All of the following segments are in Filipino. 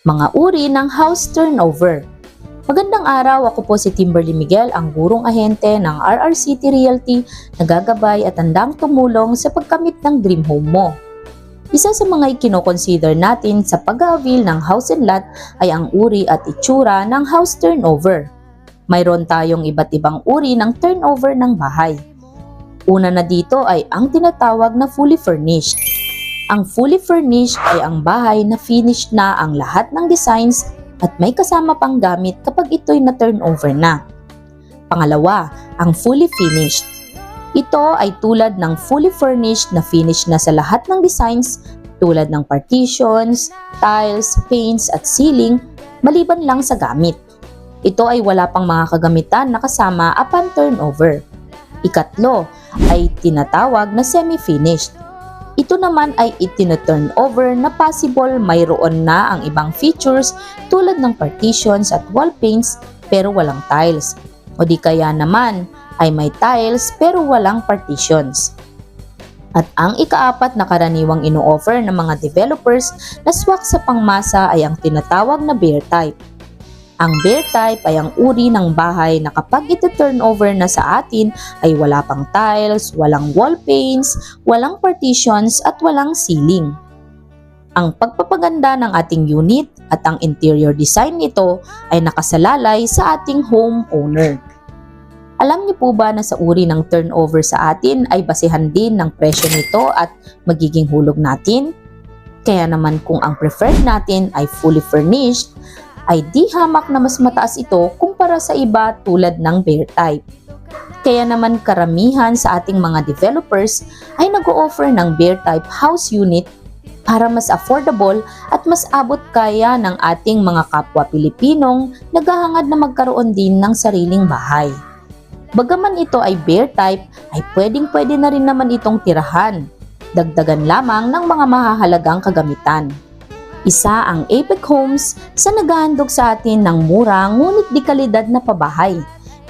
Mga uri ng house turnover. Magandang araw, ako po si Kimberly Miguel, ang gurong ahente ng RR City Realty na gagabay at handang tumulong sa pagkamit ng dream home mo. Isa sa mga ikinoconsider natin sa pag-avail ng house and lot ay ang uri at itsura ng house turnover. Mayroon tayong iba't ibang uri ng turnover ng bahay. Una na dito ay ang tinatawag na fully furnished. Ang fully furnished ay ang bahay na finished na ang lahat ng designs at may kasama pang gamit kapag ito'y na-turnover na. Pangalawa, ang fully finished. Ito ay tulad ng fully furnished na finished na sa lahat ng designs tulad ng partitions, tiles, paints at ceiling maliban lang sa gamit. Ito ay wala pang mga kagamitan na kasama upon turnover. Ikatlo ay tinatawag na semi-finished. Ito naman ay itina-turn over na possible mayroon na ang ibang features tulad ng partitions at wall paints pero walang tiles. O di kaya naman ay may tiles pero walang partitions. At ang ikaapat na karaniwang ino-offer ng mga developers na swak sa pangmasa ay ang tinatawag na bare type. Ang bare type ay ang uri ng bahay na kapag ito turnover na sa atin ay wala pang tiles, walang wall paints, walang partitions at walang ceiling. Ang pagpapaganda ng ating unit at ang interior design nito ay nakasalalay sa ating homeowner. Alam niyo po ba na sa uri ng turnover sa atin ay basihan din ng presyo nito at magiging hulog natin? Kaya naman kung ang preferred natin ay fully furnished, ay di hamak na mas mataas ito kumpara sa iba tulad ng bare type. Kaya naman karamihan sa ating mga developers ay nag-o-offer ng bare type house unit para mas affordable at mas abot kaya ng ating mga kapwa Pilipinong naghahangad na magkaroon din ng sariling bahay. Bagaman ito ay bare type, ay pwedeng-pwede na rin naman itong tirahan. Dagdagan lamang ng mga mahahalagang kagamitan. Isa ang Apex Homes sa naghahandog sa atin ng mura ngunit di kalidad na pabahay.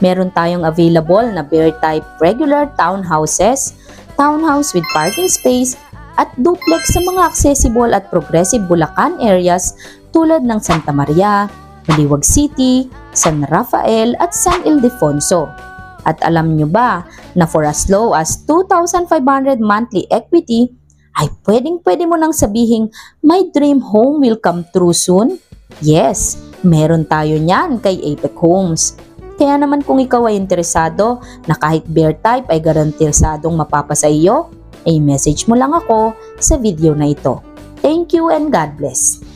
Meron tayong available na bare type regular townhouses, townhouse with parking space, at duplex sa mga accessible at progressive Bulacan areas tulad ng Santa Maria, Baliwag City, San Rafael at San Ildefonso. At alam nyo ba na for as low as 2,500 monthly equity, ay pwedeng-pwede mo nang sabihing my dream home will come true soon? Yes, meron tayo niyan kay Apex Homes. Kaya naman kung ikaw ay interesado na kahit bare type ay garantisadong mapapasa iyo, ay message mo lang ako sa video na ito. Thank you and God bless!